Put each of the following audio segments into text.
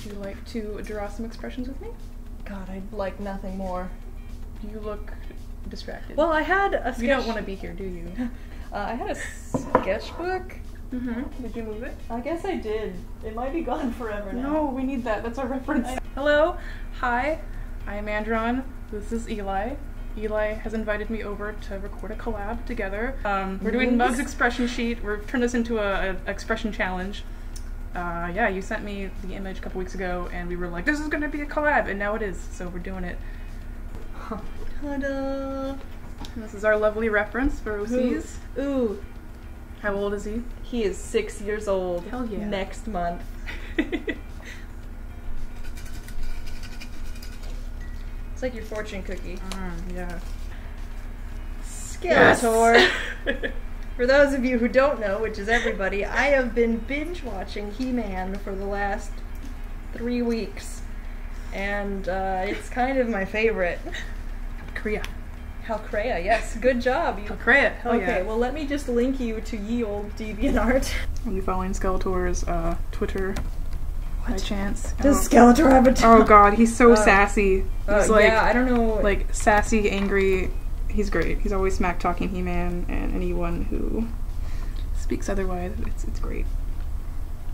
you like to draw some expressions with me? God, I'd like nothing more. You look distracted. Well, I had a sketch... You don't want to be here, do you? I had a sketchbook. Mm-hmm. Did you move it? I guess I did. It might be gone forever now. No, we need that. That's our reference. Hello. Hi. I am AnnDrawn. This is Eli. Eli has invited me over to record a collab together. We're doing Mugge's expression sheet. We're turning this into a expression challenge. Yeah, you sent me the image a couple weeks ago, and we were like, this is going to be a collab, and now it is, so we're doing it. Ta-da! And this is our lovely reference for OCs. Ooh. How old is he? He is 6 years old. Hell yeah. Next month. It's like your fortune cookie. Yeah. Skeletor. Yes. For those of you who don't know, which is everybody, I have been binge watching He-Man for the last 3 weeks. And it's kind of my favorite. Korea. Halcrea, yes. Good job. Halcrea, hell yeah. Okay, well let me just link you to ye old DeviantArt. Are you following Skeletor's Twitter by chance? Does Skeletor have a Oh god, he's so sassy. He's like, yeah, I don't know. Like, sassy, angry. He's great. He's always smack-talking He-Man and anyone who speaks otherwise. It's great.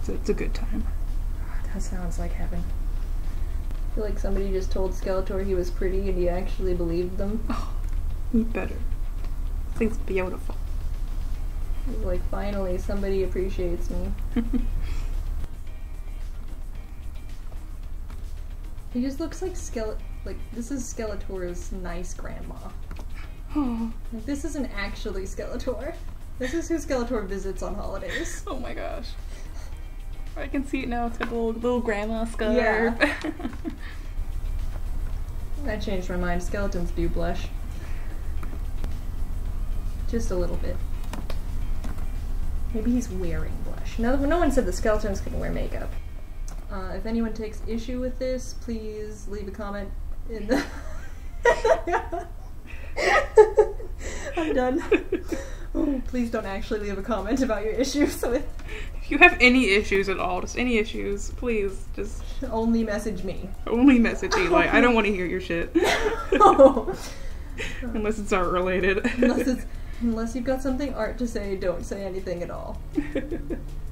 It's a good time. That sounds like heaven. I feel like somebody just told Skeletor he was pretty and he actually believed them. Oh, you better. I think it's beautiful. He's like, finally, somebody appreciates me. He just looks like this is Skeletor's nice grandma. Oh. Like, this isn't actually Skeletor. This is who Skeletor visits on holidays. Oh my gosh. I can see it now. It's got the little grandma scarf. Yeah. I changed my mind. Skeletons do blush. Just a little bit. Maybe he's wearing blush. No one said the skeletons couldn't wear makeup. If anyone takes issue with this, please leave a comment in the... I'm done. Oh, please don't actually leave a comment about your issues with... If you have any issues at all, just any issues, please just... Only message me. Only message Eli. I don't want to hear your shit. Oh. Unless it's art related. Unless you've got something art to say, don't say anything at all.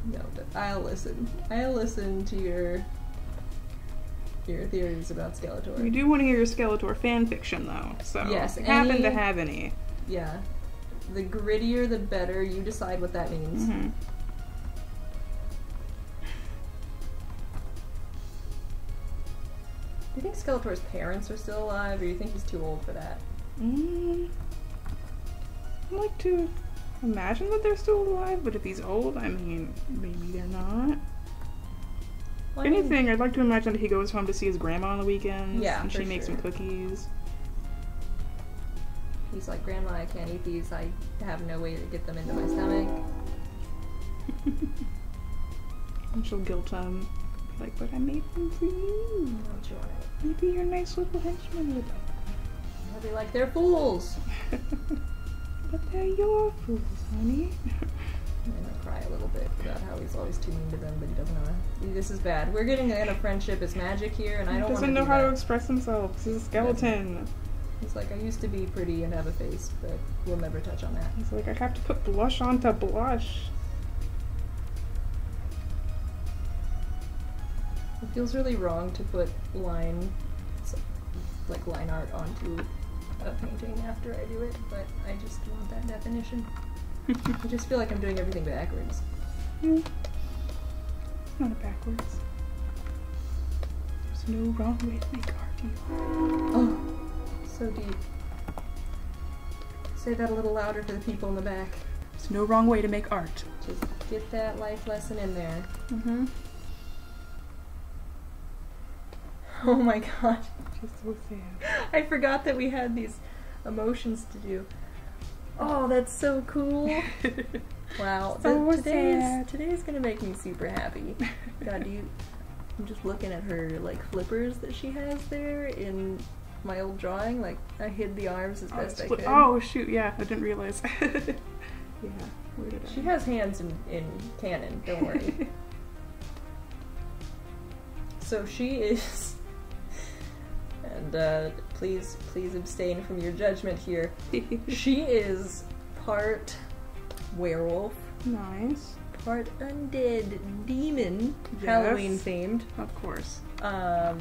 No, I'll listen. I'll listen to your theories about Skeletor. We do want to hear your Skeletor fan fiction, though. So yes, if you happen to have any. Yeah, the grittier the better. You decide what that means. Mm-hmm. Do you think Skeletor's parents are still alive, or do you think he's too old for that? I'd like to imagine that they're still alive, but if he's old, I mean, maybe they're not. Well, If anything, I'd like to imagine that he goes home to see his grandma on the weekends, yeah, and she makes sure. him cookies. He's like, Grandma, I can't eat these. I have no way to get them into my stomach. And she'll guilt him. Like, but I made them for you. Don't you want it? Maybe you're a nice little henchman with them. I'll be like, they're fools. But they're your fools, honey. And then I cry a little bit about how he's always too mean to them, but he doesn't know. This is bad. We're getting in a friendship as magic here, and I don't want to He doesn't know how to express himself. He's a skeleton. He's like, I used to be pretty and have a face, but we'll never touch on that. He's like, I have to put blush on to blush. It feels really wrong to put line art onto a painting after I do it, but I just want that definition. I just feel like I'm doing everything backwards. It's not backwards. There's no wrong way to make art. Oh, so deep. Say that a little louder for the people in the back. There's no wrong way to make art. Just get that life lesson in there. Mm-hmm. Oh my god. Just so sad. I forgot that we had these emotions to do. Oh, that's so cool. Wow. So Today's gonna make me super happy. God, I'm just looking at her like flippers that she has there in my old drawing. Like, I hid the arms as best I could. Oh shoot, yeah, I didn't realize. Yeah, where did She has hands in canon, don't worry. So she is, and please abstain from your judgment here. She is part werewolf, Nice. part undead demon, Yes. Halloween themed. Of course. I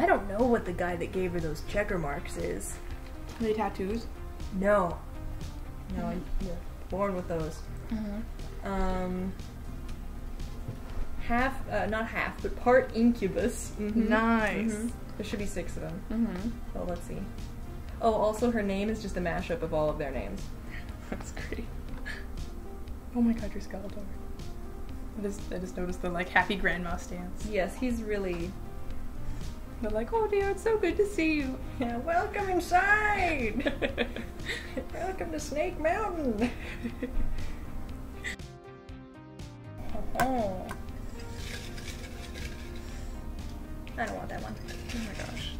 don't know what the guy that gave her those checker marks is. Are they tattoos? No, you're born with those. Not half, but part incubus. Nice. There should be 6 of them. Well, let's see. Oh, also her name is just a mashup of all of their names. That's great. Oh my god, you're Skeletor. I just noticed the like happy grandma stance. Yes, he's really... They're like, oh dear, it's so good to see you. Yeah, welcome inside! Welcome to Snake Mountain! Oh. I don't want that one. Oh my gosh.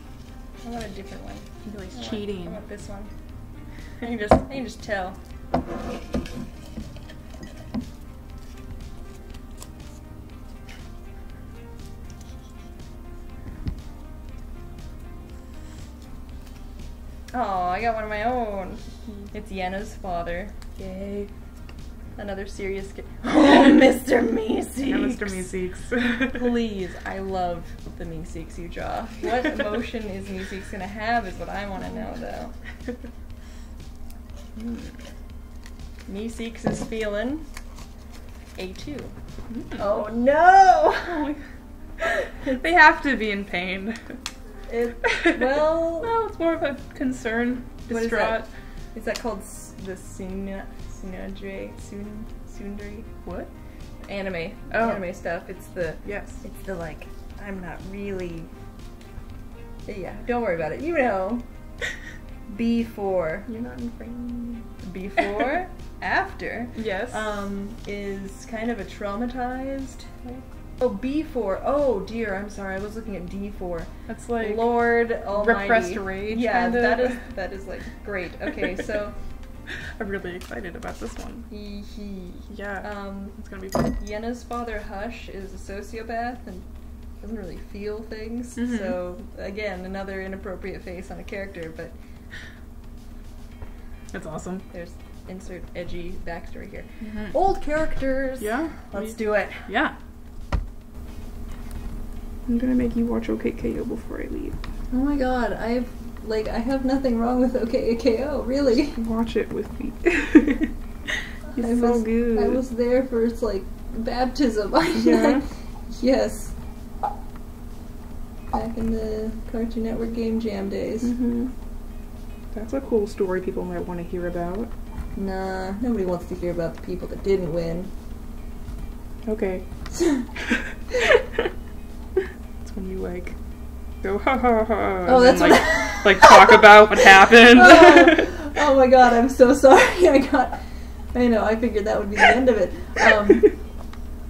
I want a different one. He's cheating. I want this one. I can just tell. Oh, I got one of my own. It's Yenna's father. Yay. Another serious Oh, Mr. Meeseeks! Yeah, Mr. Meeseeks. Please, I love the Meeseeks you draw. What emotion is Meeseeks gonna have is what I want to know, though. Meeseeks is feeling A2. Oh no! They have to be in pain. Well, No, it's more of a concern. What is Distraught. is that called the Tsundere? What? Anime. Oh. Anime stuff. It's the Yes. like, I'm not really... Yeah, don't worry about it. You know. Before. You're not in frame. Before, after, Yes. is kind of a traumatized... Oh, B4. Oh dear, I'm sorry. I was looking at D4. That's like Lord Almighty. repressed rage. Yeah, kind of. that is like great. Okay, so I'm really excited about this one. Yeah. It's gonna be fun. Yenna's father Hush is a sociopath and doesn't really feel things. Mhm. So again, another inappropriate face on a character, but That's awesome. there's insert edgy backstory here. Mhm. Old characters. Yeah. Let's do it. Yeah. I'm gonna make you watch OKKO before I leave. Oh my god, I have nothing wrong with OKKO, really. Watch it with me. It's I so was, good. I was there for its like baptism. Yeah. Yes. Back in the Cartoon Network Game Jam days. Mm-hmm. That's a cool story people might want to hear about. Nah, nobody wants to hear about the people that didn't win. Okay. It's when you like go ha ha ha. Oh, that's and, what like talk about what happened. Oh my god, I'm so sorry. I know, I figured that would be the end of it.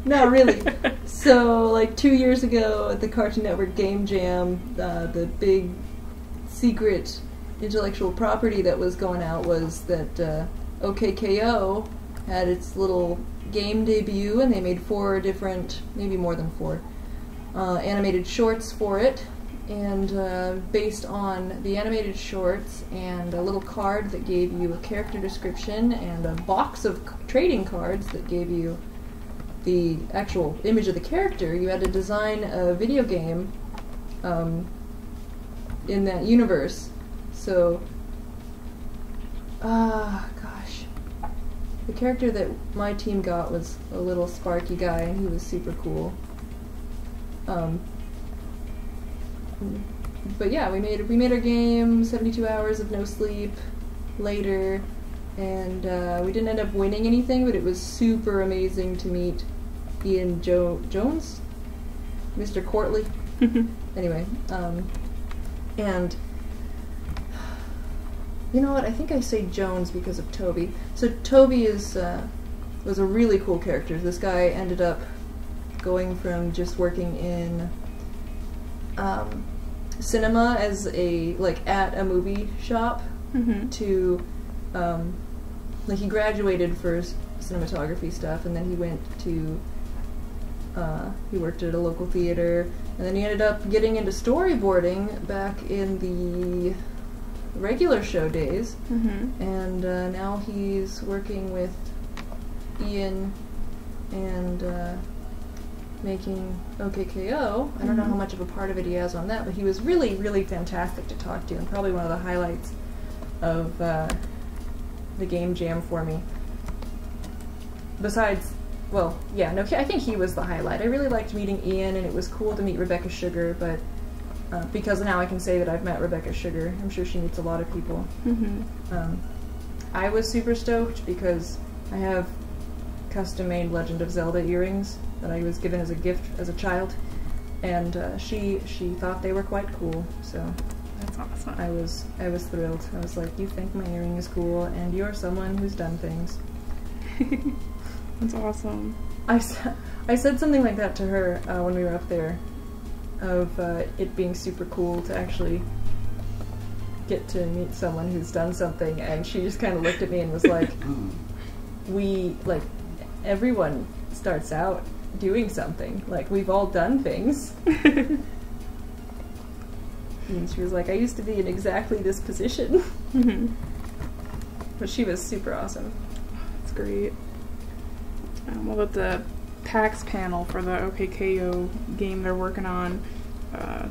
No, really. So, like 2 years ago at the Cartoon Network Game Jam, the big secret intellectual property that was going out was that OKKO had its little game debut, and they made 4 different, maybe more than 4, animated shorts for it. And based on the animated shorts and a little card that gave you a character description and a box of trading cards that gave you the actual image of the character, you had to design a video game in that universe. So, gosh. The character that my team got was a little sparky guy, and he was super cool. But yeah, we made our game, 72 hours of no sleep later, and we didn't end up winning anything, but it was super amazing to meet Ian Jones? Mr. Courtley? Anyway, and you know what, I think I say Jones because of Toby. So Toby was a really cool character. This guy ended up going from just working in cinema as at a movie shop to he graduated for cinematography stuff, and then he went to He worked at a local theater, and then he ended up getting into storyboarding back in the regular show days. And now he's working with Ian and making OKKO. I don't know how much of a part of it he has on that, but he was really, really fantastic to talk to, and probably one of the highlights of the game jam for me. Besides, well, yeah, no, I think he was the highlight. I really liked meeting Ian, and it was cool to meet Rebecca Sugar, but because now I can say that I've met Rebecca Sugar. I'm sure she meets a lot of people. I was super stoked because I have custom-made Legend of Zelda earrings that I was given as a gift as a child, and she thought they were quite cool, so that's awesome. I was thrilled. I was like, you think my earring is cool, and you're someone who's done things. That's awesome. I said something like that to her when we were up there, of it being super cool to actually get to meet someone who's done something, and she just kind of looked at me and was like, everyone starts out doing something. Like, we've all done things. And she was like, I used to be in exactly this position. But she was super awesome. That's great. Well, at the PAX panel for the OKKO game they're working on,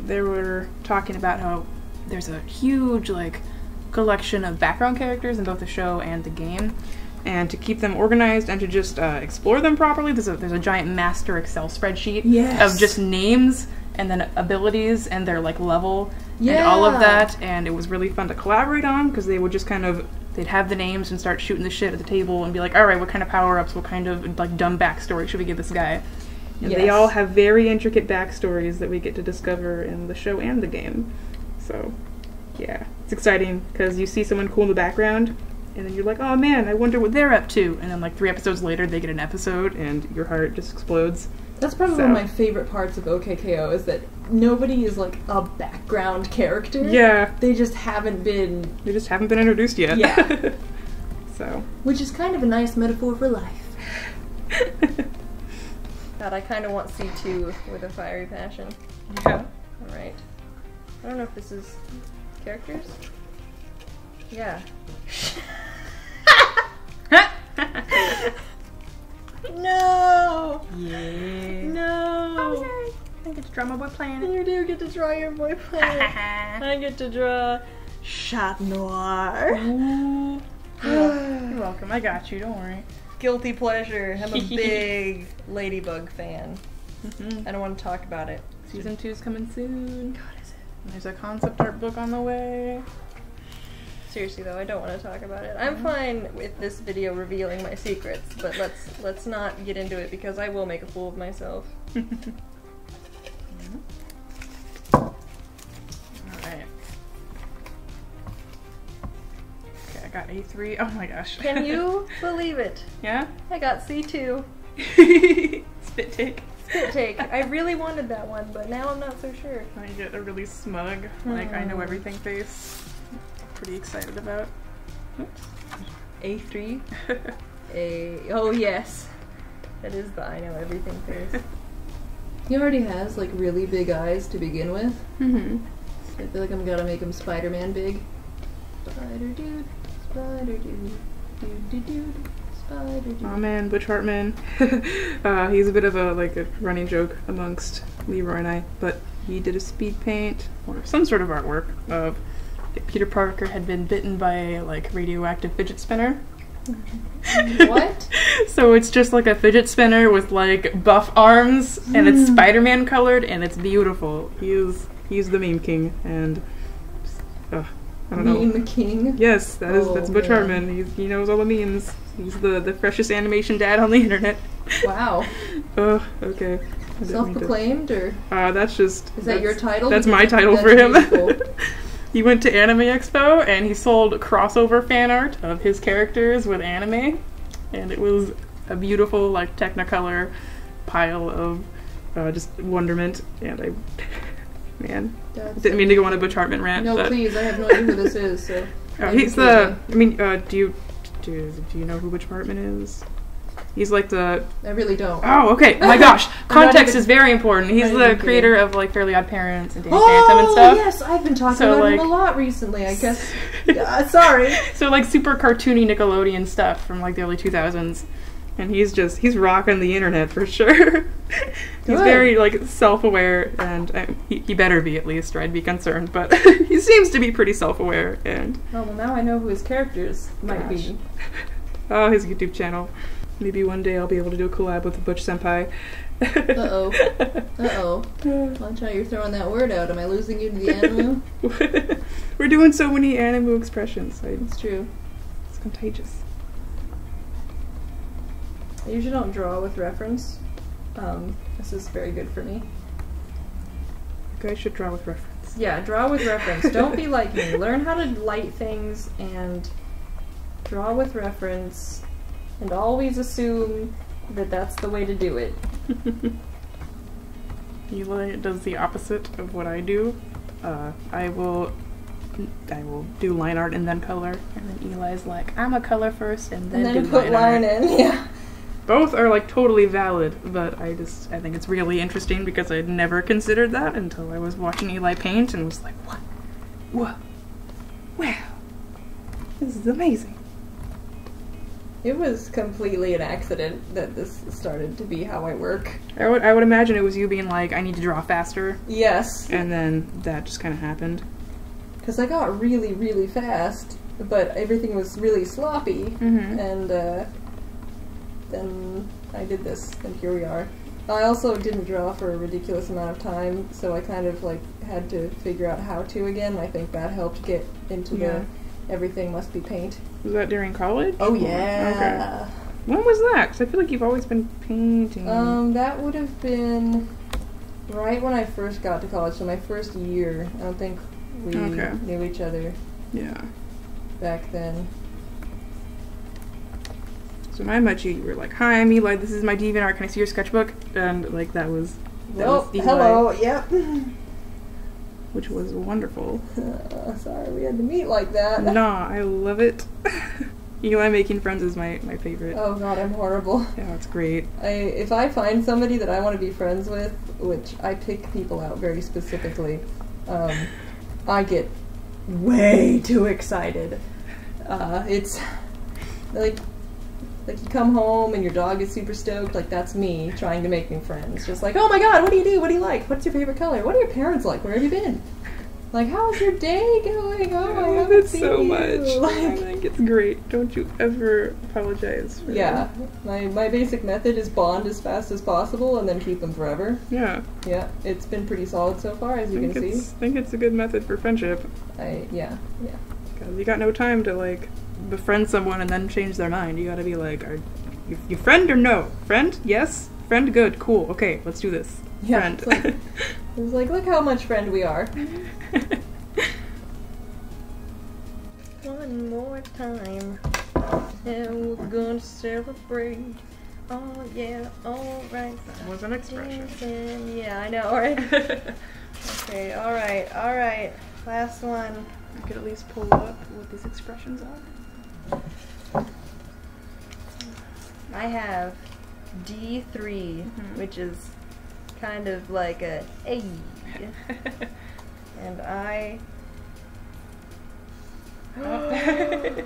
they were talking about how there's a huge, like, collection of background characters in both the show and the game. And to keep them organized and to just explore them properly, there's a giant master Excel spreadsheet of just names and then abilities and their like level and all of that. And it was really fun to collaborate on because they would just kind of, they'd have the names and start shooting the shit at the table and be like, all right, what kind of power-ups, what kind of like dumb backstory should we give this guy? And they all have very intricate backstories that we get to discover in the show and the game. So yeah, it's exciting because you see someone cool in the background and then you're like, oh man, I wonder what they're up to. And then like 3 episodes later, they get an episode and your heart just explodes. That's probably one of my favorite parts of OKKO is that nobody is like a background character. Yeah. They just haven't been introduced yet. Yeah. So. Which is kind of a nice metaphor for life. God, I kind of want C2 with a fiery passion. Yeah. Alright. I don't know if this is characters? Yeah. No! Yeah. No! Okay. I get to draw my boy planet. You do get to draw your boy planet. I get to draw Chat Noir. You're welcome. I got you. Don't worry. Guilty pleasure. I'm a big Ladybug fan. I don't want to talk about it. Season 2's coming soon. God, is it? And there's a concept art book on the way. Seriously though, I don't want to talk about it. I'm fine with this video revealing my secrets, but let's not get into it because I will make a fool of myself. Alright. Okay, I got A3. Oh my gosh. Can you believe it? Yeah? I got C2. Spit take. Spit take. I really wanted that one, but now I'm not so sure. I get a really smug, like, I know everything face. Pretty excited about. Oops. A3. Oh yes. That is the I know everything face. He already has like really big eyes to begin with. I feel like I'm gonna make him Spider-Man big. Spider dude, spider dude, dude dude, spider dude. Oh man, Butch Hartman. He's a bit of a running joke amongst Leroy and I, but he did a speed paint or some sort of artwork of Peter Parker had been bitten by a radioactive fidget spinner. What? So it's just like a fidget spinner with like buff arms, and it's Spider-Man colored, and it's beautiful. He's the meme king, and I don't know. Meme king? Yes, that's Butch Hartman. He knows all the memes. He's the freshest animation dad on the internet. Wow. Oh, okay. Self-proclaimed, or? That's just... Is that your title? That's my title for him. He went to Anime Expo and he sold crossover fan art of his characters with anime, and it was a beautiful Technicolor pile of just wonderment. And man, didn't mean to go on a Butch Hartman rant. No, please, I have no idea who this is. So he's the. I mean, do you know who Butch Hartman is? He's like the... I really don't. Oh, okay. Oh my gosh. Context is very important. He's the creator of like Fairly Odd Parents and Danny Phantom and stuff. Oh, yes. I've been talking about him a lot recently, I guess. Sorry. So like super cartoony Nickelodeon stuff from like the early 2000s. And he's rocking the internet for sure. He's very like self-aware, and he better be, at least, or I'd be concerned. But he seems to be pretty self-aware. And oh, well, now I know who his characters might be. Oh, his YouTube channel. Maybe one day I'll be able to do a collab with the Butch Senpai. Uh-oh. Uh-oh. Watch out, you're throwing that word out. Am I losing you to the animu? We're doing so many animu expressions. It's true. It's contagious. I usually don't draw with reference. This is very good for me. You guys should draw with reference. Yeah, draw with reference. Don't be like me. Learn how to light things and draw with reference, and always assume that that's the way to do it. Eli does the opposite of what I do. I will do line art and then color, and then Eli's like, I'm a color first and then do put line in. Yeah. Both are like totally valid, but I think it's really interesting because I'd never considered that until I was watching Eli paint and was like, what? Whoa. Wow. This is amazing. It was completely an accident that this started to be how I work. I would imagine it was you being like, I need to draw faster. Yes. And then that just kind of happened. Because I got really, really fast, but everything was really sloppy, and then I did this, and here we are. I also didn't draw for a ridiculous amount of time, so I kind of like had to figure out how to again. I think that helped get into the everything must be paint. Was that during college? Oh yeah. Okay. When was that? Because I feel like you've always been painting. That would have been right when I first got to college, so my first year. I don't think we knew each other. Yeah. Back then. So when I met you, you were like, "Hi, I'm Eli. This is my DeviantArt. Can I see your sketchbook?" And like that was Eli, hello. Yep. Which was wonderful. Sorry, we had to meet like that. Nah, I love it. Eli making friends is my favorite. Oh god, I'm horrible. Yeah, it's great. If I find somebody that I want to be friends with, which I pick people out very specifically, I get way too excited. It's like you come home and your dog is super stoked, like that's me trying to make new friends. Just like, oh my god, what do you do? What do you like? What's your favorite color? What are your parents like? Where have you been? Like, how's your day going? Oh, I love it so much. I think it's great. Don't you ever apologize for that. My basic method is bond as fast as possible and then keep them forever. Yeah. Yeah, it's been pretty solid so far, as you can see. I think it's a good method for friendship. Yeah. Because you got no time to, like, befriend someone and then change their mind. You gotta be like, are you friend or no? Friend? Yes? Friend? Good. Cool. Okay, let's do this. Yeah, Friend. It's like, look how much friend we are. One more time, and we're gonna celebrate. Oh yeah, alright. That was an expression. Yeah, I know, right? Okay, alright. Last one. I could at least pull up what these expressions are. I have D3, which is kind of like a A. And I... Yay!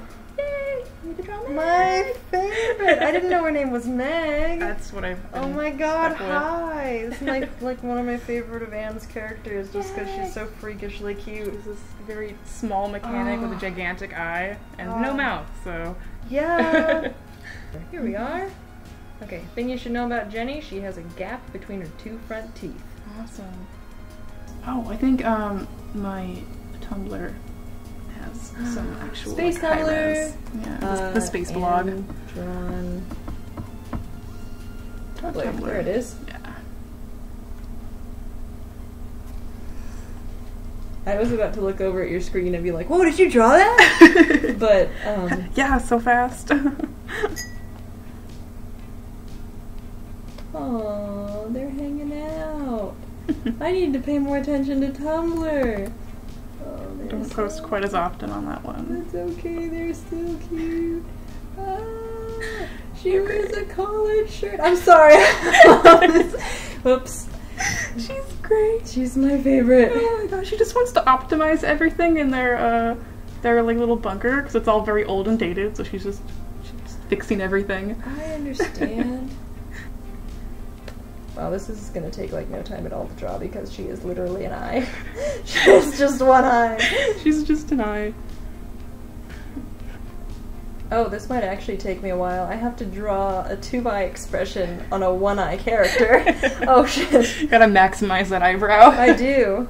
My favorite! I didn't know her name was Meg. That's what I've been Oh my god, stuck hi! This is like one of my favorite of Anne's characters just because she's so freakishly cute. She's this very small mechanic with a gigantic eye and no mouth, so... Yeah! Here we are. Okay, thing you should know about Jenny, she has a gap between her two front teeth. Awesome. Oh, I think my Tumblr has some actual Space like, Tumblr! high-res. Yeah, the space blog. AnnDrawn. Tumblr. There it is. Yeah. I was about to look over at your screen and be like, whoa, did you draw that? But, yeah, so fast. oh, they're hanging out. I need to pay more attention to Tumblr. Oh, Don't post quite as often on that one. That's okay, they're still cute. Ah, She wears a collared shirt. I'm sorry. Whoops. She's great. She's my favorite. Oh my gosh, she just wants to optimize everything in their like little bunker because it's all very old and dated. So she's just fixing everything. I understand. Wow, this is gonna take like no time at all to draw because she is literally an eye. She's just one eye. She's just an eye. Oh, this might actually take me a while. I have to draw a 2-eye expression on a 1-eye character. Oh shit. You gotta maximize that eyebrow. I do.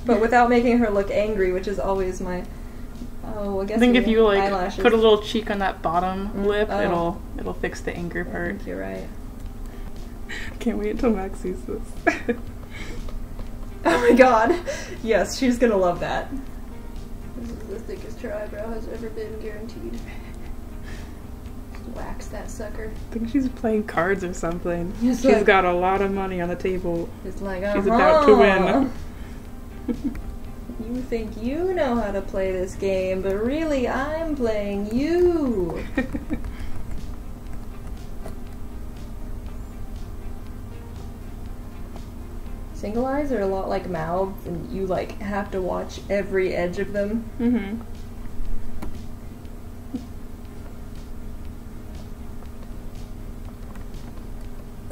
But without making her look angry, which is always my... Oh, I guess I think if you like eyelashes. put a little cheek on that bottom lip, it'll fix the anger part. I think you're right. Can't wait until Max sees this. Oh my god. Yes, she's gonna love that. This is the thickest her eyebrow has ever been, guaranteed. Just wax that sucker. I think she's playing cards or something. She's She's got a lot of money on the table. It's like, She's about to win. You think you know how to play this game, but really I'm playing you. Single eyes are a lot like mouths, and you like have to watch every edge of them. Mm-hmm.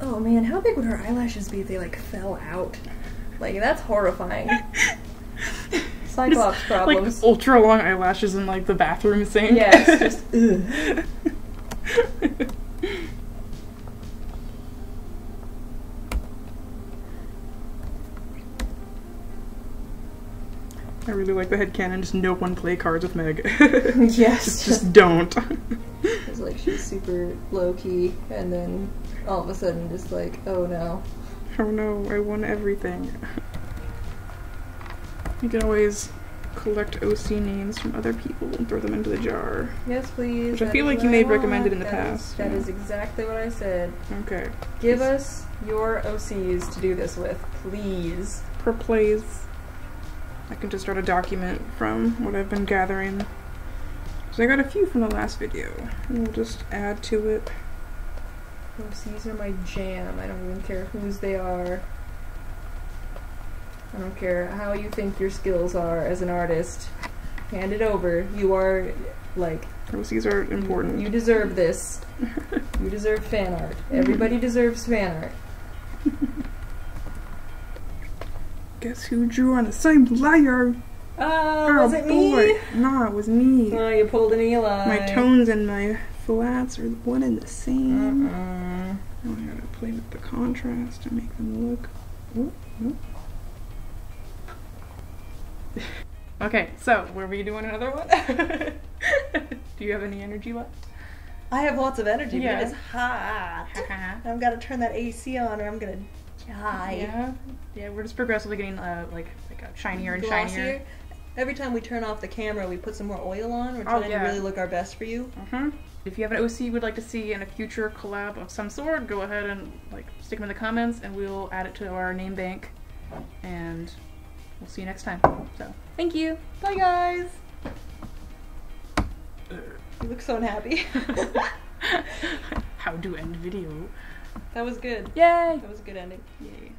Oh man, how big would her eyelashes be if they like fell out? Like, that's horrifying. Cyclops Just, problems. like ultra long eyelashes in like the bathroom sink. Yes, just ugh. I really like the headcanon, just no one play cards with Meg. Yes. just don't. It's like she's super low-key, and then all of a sudden just like, oh no. Oh no, I won everything. You can always collect OC names from other people and throw them into the jar. Yes, please. Which I feel like you may have recommended in the past. That is exactly what I said. Okay. Give us your OCs to do this with, please. Per plays. I can just start a document from what I've been gathering. So I got a few from the last video. And we'll just add to it. OCs are my jam. I don't even care whose they are. I don't care how you think your skills are as an artist. Hand it over. You are, like... OCs are important. You deserve this. You deserve fan art. Everybody deserves fan art. Guess who drew on the same layer? Was it me? No, it was me. Oh, you pulled an Eli. My tones and my flats are one and the same. Now I gotta play with the contrast to make them look... Oh, no. Okay, so were we doing another one? Do you have any energy left? I have lots of energy, Yeah. but it's hot. I've got to turn that AC on or I'm gonna die. Yeah, we're just progressively getting like shinier and Glossier. shinier. Every time we turn off the camera, we put some more oil on. We're trying to really look our best for you. If you have an OC you would like to see in a future collab of some sort, go ahead and like stick them in the comments and we'll add it to our name bank. And we'll see you next time. So, thank you. Bye, guys. You look so unhappy. How to end video. That was good. Yay! That was a good ending. Yay.